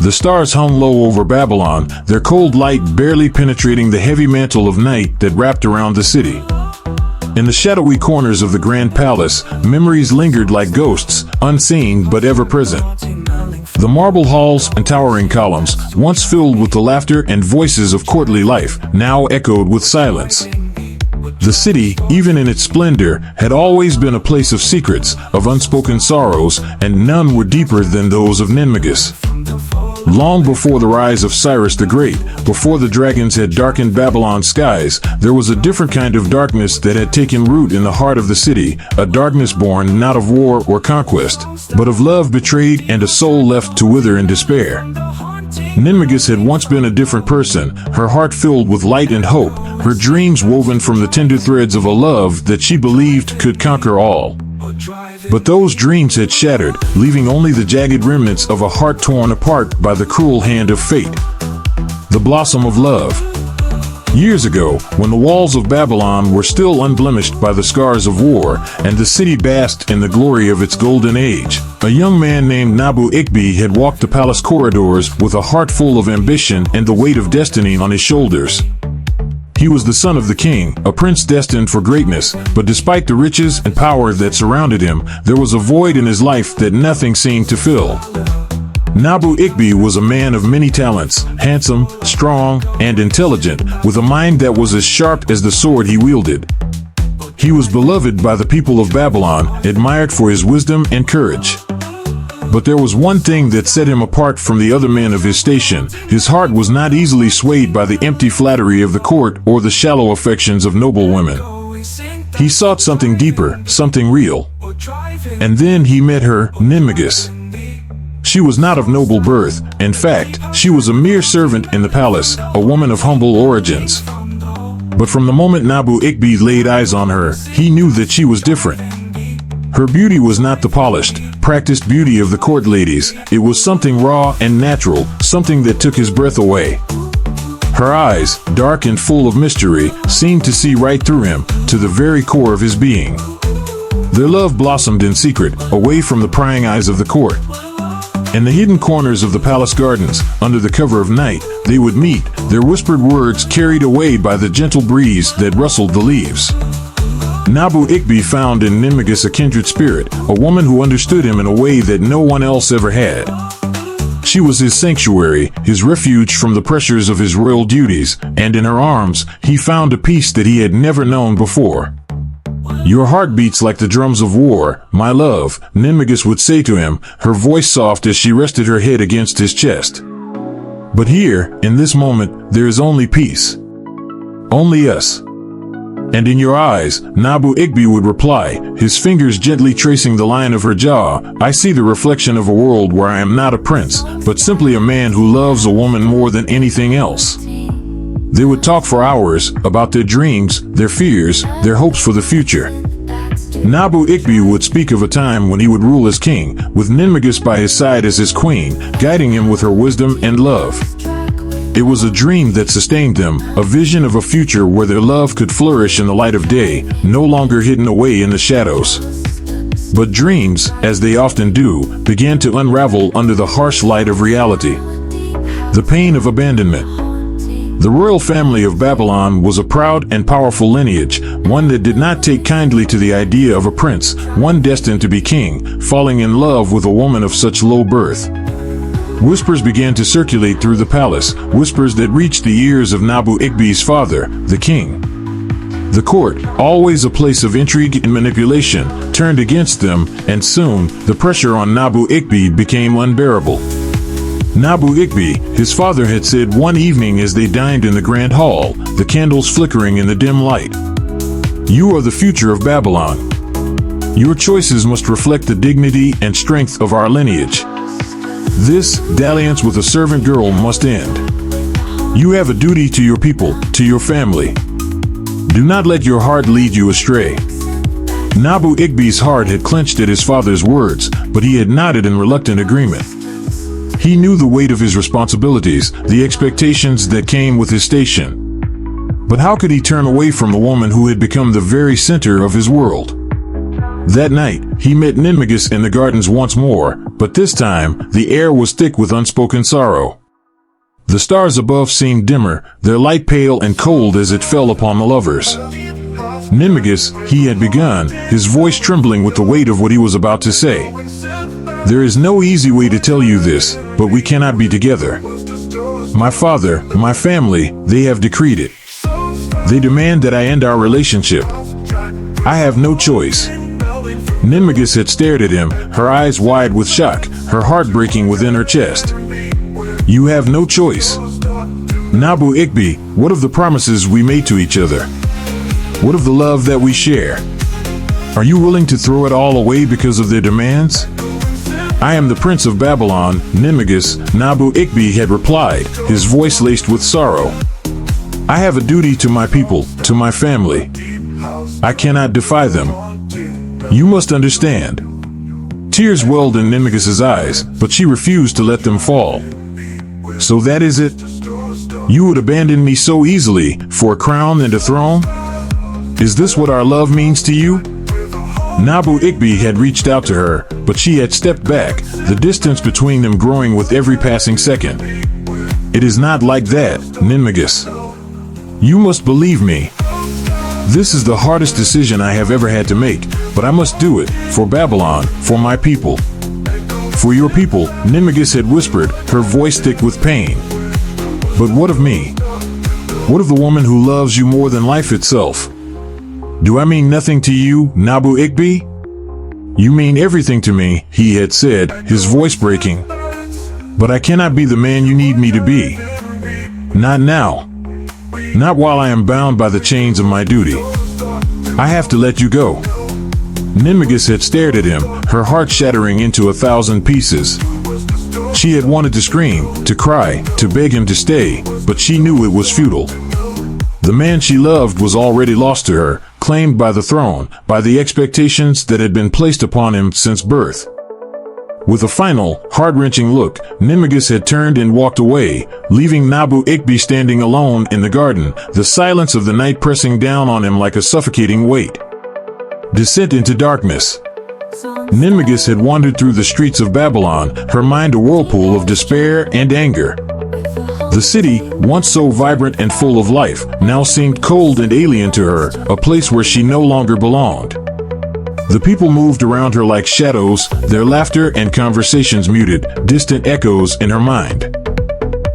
The stars hung low over Babylon, their cold light barely penetrating the heavy mantle of night that wrapped around the city. In the shadowy corners of the grand palace, memories lingered like ghosts, unseen but ever present. The marble halls and towering columns, once filled with the laughter and voices of courtly life, now echoed with silence. The city, even in its splendor, had always been a place of secrets, of unspoken sorrows, and none were deeper than those of Ninmagus. Long before the rise of Cyrus the Great, before the dragons had darkened Babylon's skies, there was a different kind of darkness that had taken root in the heart of the city, a darkness born not of war or conquest, but of love betrayed and a soul left to wither in despair. Ninmagus had once been a different person, her heart filled with light and hope, her dreams woven from the tender threads of a love that she believed could conquer all. But those dreams had shattered, leaving only the jagged remnants of a heart torn apart by the cruel hand of fate. The blossom of love. Years ago, when the walls of Babylon were still unblemished by the scars of war, and the city basked in the glory of its golden age, a young man named Nabu Iqbi had walked the palace corridors with a heart full of ambition and the weight of destiny on his shoulders. He was the son of the king, a prince destined for greatness, but despite the riches and power that surrounded him, there was a void in his life that nothing seemed to fill. Nabu Iqbi was a man of many talents, handsome, strong, and intelligent, with a mind that was as sharp as the sword he wielded. He was beloved by the people of Babylon, admired for his wisdom and courage. But there was one thing that set him apart from the other men of his station. His heart was not easily swayed by the empty flattery of the court or the shallow affections of noble women. He sought something deeper, something real. And then he met her, Ninmagus. She was not of noble birth. In fact, she was a mere servant in the palace, a woman of humble origins. But from the moment Nabu Iqbi laid eyes on her, he knew that she was different. Her beauty was not the polished, practiced beauty of the court ladies. It was something raw and natural, something that took his breath away. Her eyes, dark and full of mystery, seemed to see right through him, to the very core of his being. Their love blossomed in secret, away from the prying eyes of the court. In the hidden corners of the palace gardens, under the cover of night, they would meet, their whispered words carried away by the gentle breeze that rustled the leaves. Nabu Iqbi found in Ninmagus a kindred spirit, a woman who understood him in a way that no one else ever had. She was his sanctuary, his refuge from the pressures of his royal duties, and in her arms, he found a peace that he had never known before. "Your heart beats like the drums of war, my love," Ninmagus would say to him, her voice soft as she rested her head against his chest. "But here, in this moment, there is only peace. Only us." "And in your eyes," Nabu Iqbi would reply, his fingers gently tracing the line of her jaw, "I see the reflection of a world where I am not a prince, but simply a man who loves a woman more than anything else." They would talk for hours about their dreams, their fears, their hopes for the future. Nabu Iqbi would speak of a time when he would rule as king, with Ninmagus by his side as his queen, guiding him with her wisdom and love. It was a dream that sustained them, a vision of a future where their love could flourish in the light of day, no longer hidden away in the shadows. But dreams, as they often do, began to unravel under the harsh light of reality. The pain of abandonment. The royal family of Babylon was a proud and powerful lineage, one that did not take kindly to the idea of a prince, one destined to be king, falling in love with a woman of such low birth. Whispers began to circulate through the palace, whispers that reached the ears of Nabu Iqbi's father, the king. The court, always a place of intrigue and manipulation, turned against them, and soon, the pressure on Nabu Iqbi became unbearable. Nabu Iqbi, his father had said one evening as they dined in the grand hall, the candles flickering in the dim light, "You are the future of Babylon. Your choices must reflect the dignity and strength of our lineage. This dalliance with a servant girl must end. You have a duty to your people, to your family. Do not let your heart lead you astray." Nabu Iqbi's heart had clenched at his father's words, but he had nodded in reluctant agreement. He knew the weight of his responsibilities, the expectations that came with his station. But how could he turn away from the woman who had become the very center of his world? That night, he met Ninmagus in the gardens once more, But this time, the air was thick with unspoken sorrow. The stars above seemed dimmer, their light pale and cold as it fell upon the lovers. Ninmagus, he had begun, his voice trembling with the weight of what he was about to say. There is no easy way to tell you this, but we cannot be together. My father, my family, they have decreed it. They demand that I end our relationship. I have no choice. Ninmagus had stared at him, her eyes wide with shock, her heart breaking within her chest. You have no choice. Nabu Iqbi, what of the promises we made to each other? What of the love that we share? Are you willing to throw it all away because of their demands? I am the Prince of Babylon, Ninmagus, Nabu Iqbi had replied, his voice laced with sorrow. I have a duty to my people, to my family. I cannot defy them. You must understand. Tears welled in Ninmagus's eyes, but she refused to let them fall. So that is it? You would abandon me so easily, for a crown and a throne? Is this what our love means to you? Nabu Iqbi had reached out to her, but she had stepped back, the distance between them growing with every passing second. It is not like that, Ninmagus. You must believe me. This is the hardest decision I have ever had to make, but I must do it, for Babylon, for my people. For your people, Ninmagus had whispered, her voice thick with pain. But what of me? What of the woman who loves you more than life itself? Do I mean nothing to you, Nabu Iqbi? You mean everything to me, he had said, his voice breaking. But I cannot be the man you need me to be. Not now. Not while I am bound by the chains of my duty. I have to let you go. Ninmagus had stared at him, her heart shattering into 1,000 pieces. She had wanted to scream, to cry, to beg him to stay, but she knew it was futile. The man she loved was already lost to her, claimed by the throne, by the expectations that had been placed upon him since birth. With a final, heart-wrenching look, Ninmagus had turned and walked away, leaving Nabu Iqbi standing alone in the garden, the silence of the night pressing down on him like a suffocating weight. Descent into darkness. Ninmagus had wandered through the streets of Babylon, her mind a whirlpool of despair and anger. The city, once so vibrant and full of life, now seemed cold and alien to her, a place where she no longer belonged. The people moved around her like shadows, their laughter and conversations muted, distant echoes in her mind.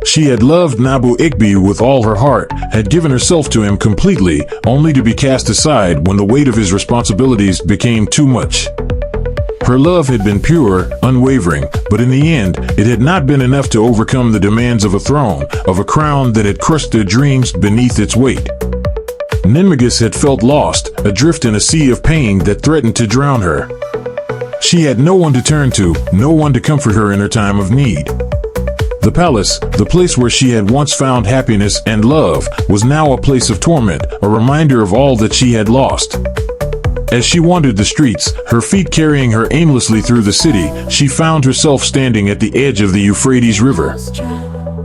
She had loved Nabu Iqbi with all her heart, had given herself to him completely, only to be cast aside when the weight of his responsibilities became too much. Her love had been pure, unwavering, but in the end, it had not been enough to overcome the demands of a throne, of a crown that had crushed their dreams beneath its weight. Ninmagus had felt lost, adrift in a sea of pain that threatened to drown her. She had no one to turn to, no one to comfort her in her time of need. The palace, the place where she had once found happiness and love, was now a place of torment, a reminder of all that she had lost. As she wandered the streets, her feet carrying her aimlessly through the city, she found herself standing at the edge of the Euphrates River.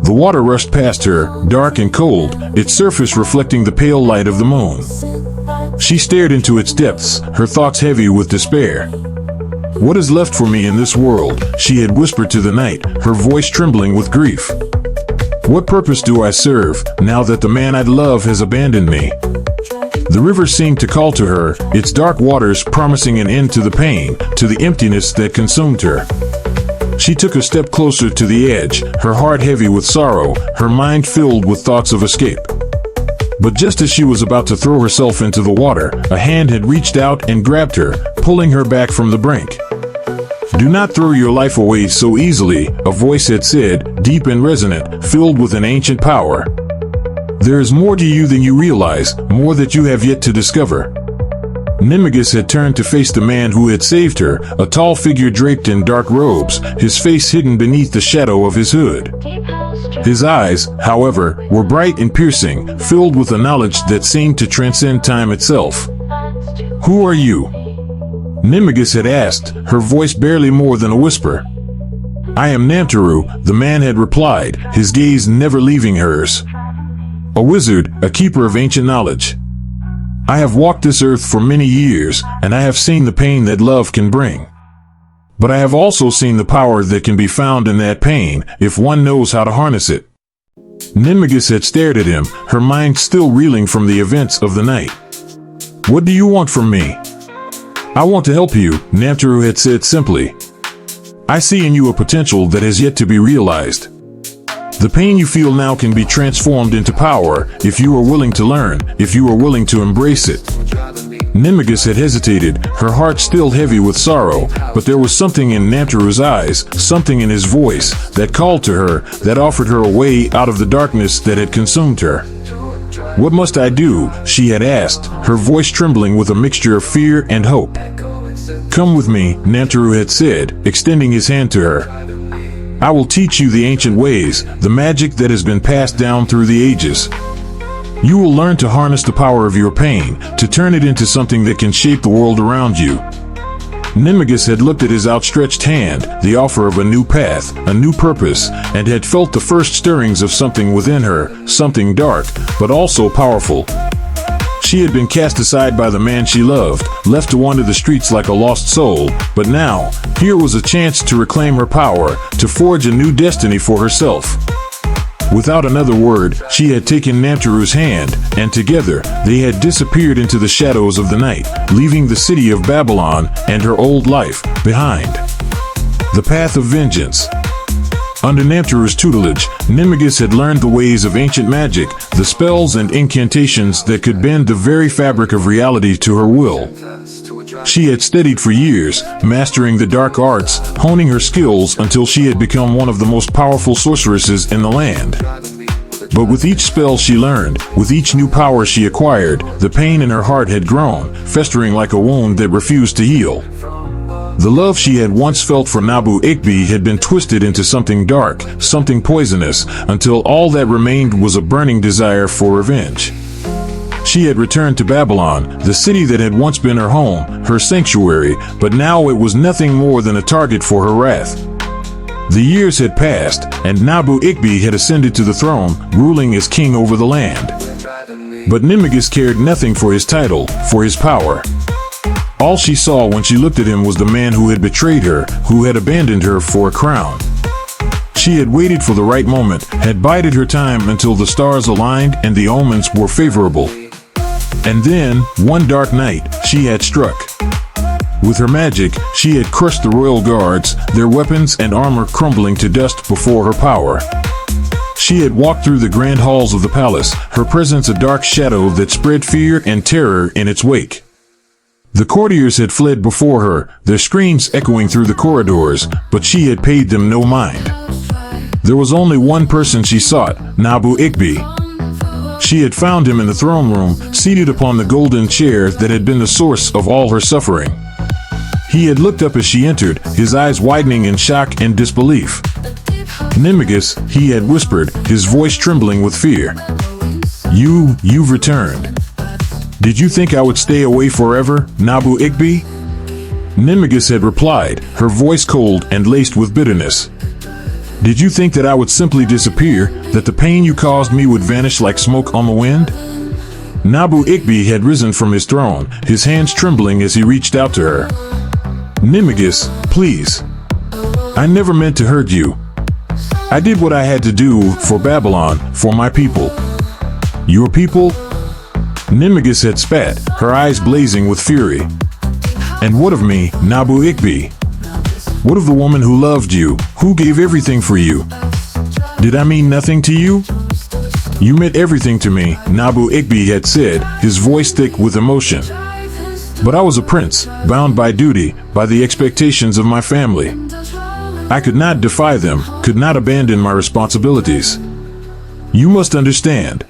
The water rushed past her, dark and cold, its surface reflecting the pale light of the moon. She stared into its depths, her thoughts heavy with despair. What is left for me in this world? She had whispered to the night, her voice trembling with grief. What purpose do I serve, now that the man I'd love has abandoned me? The river seemed to call to her, its dark waters promising an end to the pain, to the emptiness that consumed her. She took a step closer to the edge, her heart heavy with sorrow, her mind filled with thoughts of escape. But just as she was about to throw herself into the water, a hand had reached out and grabbed her, pulling her back from the brink. Do not throw your life away so easily, a voice had said, deep and resonant, filled with an ancient power. There is more to you than you realize, more that you have yet to discover. Ninmagus had turned to face the man who had saved her, a tall figure draped in dark robes, his face hidden beneath the shadow of his hood. His eyes, however, were bright and piercing, filled with a knowledge that seemed to transcend time itself. Who are you? Ninmagus had asked, her voice barely more than a whisper. I am Namtaru, the man had replied, his gaze never leaving hers. A wizard, a keeper of ancient knowledge. I have walked this earth for many years, and I have seen the pain that love can bring. But I have also seen the power that can be found in that pain, if one knows how to harness it. Ninmagus had stared at him, her mind still reeling from the events of the night. What do you want from me? I want to help you, Namtaru had said simply. I see in you a potential that has yet to be realized. The pain you feel now can be transformed into power if you are willing to learn, if you are willing to embrace it. Ninmagus had hesitated, her heart still heavy with sorrow, but there was something in Namtaru's eyes, something in his voice, that called to her, that offered her a way out of the darkness that had consumed her. What must I do? She had asked, her voice trembling with a mixture of fear and hope. Come with me, Namtaru had said, extending his hand to her. I will teach you the ancient ways, the magic that has been passed down through the ages. You will learn to harness the power of your pain, to turn it into something that can shape the world around you. Ninmagus had looked at his outstretched hand, the offer of a new path, a new purpose, and had felt the first stirrings of something within her, something dark, but also powerful. She had been cast aside by the man she loved, left to wander the streets like a lost soul, but now, here was a chance to reclaim her power, to forge a new destiny for herself. Without another word, she had taken Namtaru's hand, and together, they had disappeared into the shadows of the night, leaving the city of Babylon and her old life behind. The path of vengeance. Under Namtaru's tutelage, Ninmagus had learned the ways of ancient magic, the spells and incantations that could bend the very fabric of reality to her will. She had studied for years, mastering the dark arts, honing her skills until she had become one of the most powerful sorceresses in the land. But with each spell she learned, with each new power she acquired, the pain in her heart had grown, festering like a wound that refused to heal. The love she had once felt for Nabu Iqbi had been twisted into something dark, something poisonous, until all that remained was a burning desire for revenge. She had returned to Babylon, the city that had once been her home, her sanctuary, but now it was nothing more than a target for her wrath. The years had passed, and Nabu Iqbi had ascended to the throne, ruling as king over the land. But Ninmagus cared nothing for his title, for his power. All she saw when she looked at him was the man who had betrayed her, who had abandoned her for a crown. She had waited for the right moment, had bided her time until the stars aligned and the omens were favorable. And then, one dark night, she had struck. With her magic, she had crushed the royal guards, their weapons and armor crumbling to dust before her power. She had walked through the grand halls of the palace, her presence a dark shadow that spread fear and terror in its wake. The courtiers had fled before her, their screams echoing through the corridors, but she had paid them no mind. There was only one person she sought, Nabu Iqbi. She had found him in the throne room, seated upon the golden chair that had been the source of all her suffering. He had looked up as she entered, his eyes widening in shock and disbelief. Ninmagus, he had whispered, his voice trembling with fear. You've returned. Did you think I would stay away forever, Nabu Iqbi? Ninmagus had replied, her voice cold and laced with bitterness. Did you think that I would simply disappear, that the pain you caused me would vanish like smoke on the wind? Nabu Iqbi had risen from his throne, his hands trembling as he reached out to her. Ninmagus, please. I never meant to hurt you. I did what I had to do for Babylon, for my people. Your people? Ninmagus had spat, her eyes blazing with fury. And what of me, Nabu Iqbi? What of the woman who loved you, who gave everything for you? Did I mean nothing to you? You meant everything to me, Nabu Iqbi had said, his voice thick with emotion. But I was a prince, bound by duty, by the expectations of my family. I could not defy them, could not abandon my responsibilities. You must understand.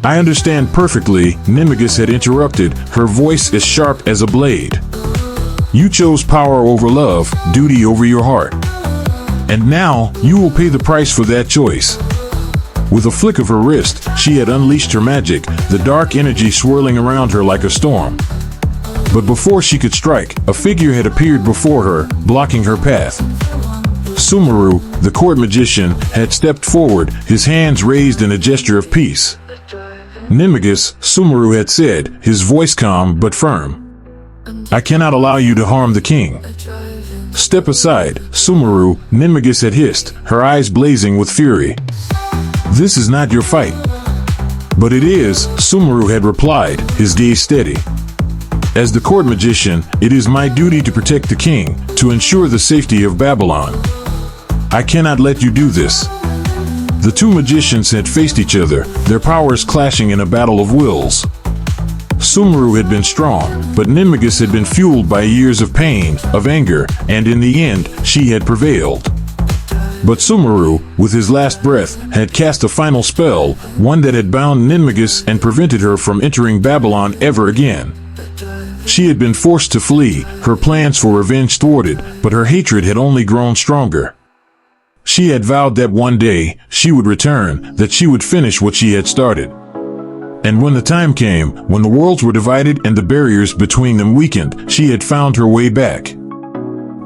I understand perfectly, Ninmagus had interrupted, her voice as sharp as a blade. You chose power over love, duty over your heart. And now, you will pay the price for that choice. With a flick of her wrist, she had unleashed her magic, the dark energy swirling around her like a storm. But before she could strike, a figure had appeared before her, blocking her path. Sumeru, the court magician, had stepped forward, his hands raised in a gesture of peace. Ninmagus, Sumeru had said, his voice calm but firm. I cannot allow you to harm the king. "Step aside, Sumeru," Ninmagus had hissed, her eyes blazing with fury. "This is not your fight." "But it is," Sumeru had replied, his gaze steady. "As the court magician, it is my duty to protect the king, to ensure the safety of Babylon. I cannot let you do this." The two magicians had faced each other, their powers clashing in a battle of wills. Sumeru had been strong, but Ninmagus had been fueled by years of pain, of anger, and in the end, she had prevailed. But Sumeru, with his last breath, had cast a final spell, one that had bound Ninmagus and prevented her from entering Babylon ever again. She had been forced to flee, her plans for revenge thwarted, but her hatred had only grown stronger. She had vowed that one day, she would return, that she would finish what she had started. And when the time came, when the worlds were divided and the barriers between them weakened, she had found her way back.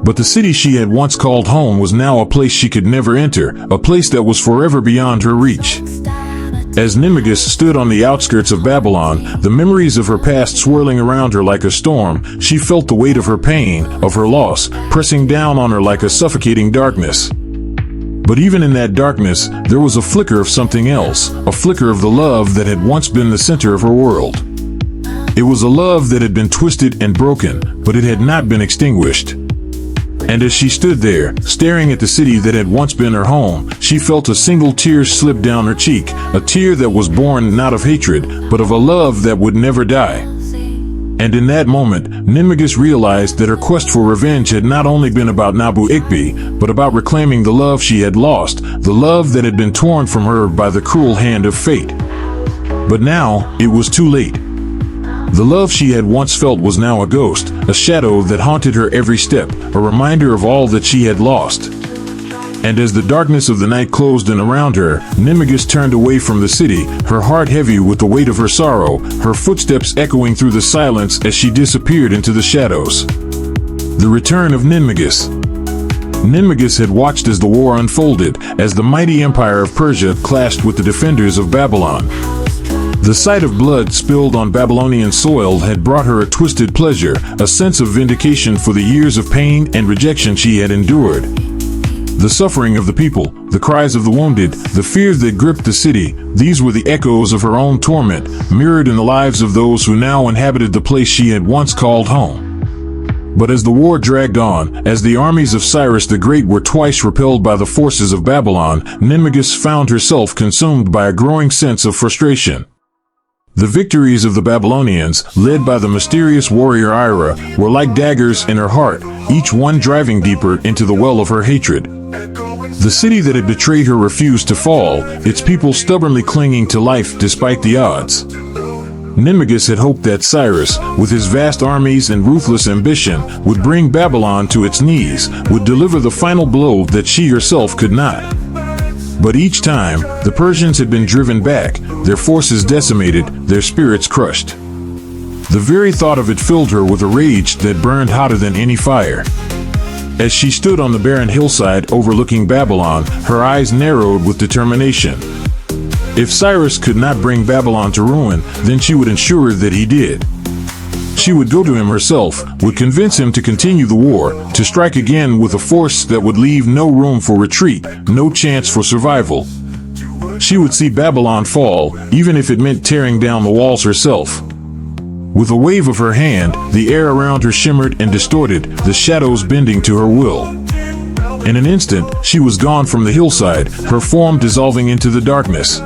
But the city she had once called home was now a place she could never enter, a place that was forever beyond her reach. As Ninmagus stood on the outskirts of Babylon, the memories of her past swirling around her like a storm, she felt the weight of her pain, of her loss, pressing down on her like a suffocating darkness. But even in that darkness, there was a flicker of something else, a flicker of the love that had once been the center of her world. It was a love that had been twisted and broken, but it had not been extinguished. And as she stood there, staring at the city that had once been her home, she felt a single tear slip down her cheek, a tear that was born not of hatred, but of a love that would never die. And in that moment, Ninmagus realized that her quest for revenge had not only been about Nabu Iqbi, but about reclaiming the love she had lost, the love that had been torn from her by the cruel hand of fate. But now, it was too late. The love she had once felt was now a ghost, a shadow that haunted her every step, a reminder of all that she had lost. And as the darkness of the night closed in around her, Ninmagus turned away from the city, her heart heavy with the weight of her sorrow, her footsteps echoing through the silence as she disappeared into the shadows. The return of Ninmagus. Ninmagus had watched as the war unfolded, as the mighty empire of Persia clashed with the defenders of Babylon. The sight of blood spilled on Babylonian soil had brought her a twisted pleasure, a sense of vindication for the years of pain and rejection she had endured. The suffering of the people, the cries of the wounded, the fears that gripped the city, these were the echoes of her own torment, mirrored in the lives of those who now inhabited the place she had once called home. But as the war dragged on, as the armies of Cyrus the Great were twice repelled by the forces of Babylon, Ninmagus found herself consumed by a growing sense of frustration. The victories of the Babylonians, led by the mysterious warrior Ira, were like daggers in her heart, each one driving deeper into the well of her hatred. The city that had betrayed her refused to fall, its people stubbornly clinging to life despite the odds. Ninmagus had hoped that Cyrus, with his vast armies and ruthless ambition, would bring Babylon to its knees, would deliver the final blow that she herself could not. But each time, the Persians had been driven back, their forces decimated, their spirits crushed. The very thought of it filled her with a rage that burned hotter than any fire. As she stood on the barren hillside overlooking Babylon, her eyes narrowed with determination. If Cyrus could not bring Babylon to ruin, then she would ensure that he did. She would go to him herself, would convince him to continue the war, to strike again with a force that would leave no room for retreat, no chance for survival. She would see Babylon fall, even if it meant tearing down the walls herself. With a wave of her hand, the air around her shimmered and distorted, the shadows bending to her will. In an instant, she was gone from the hillside, her form dissolving into the darkness.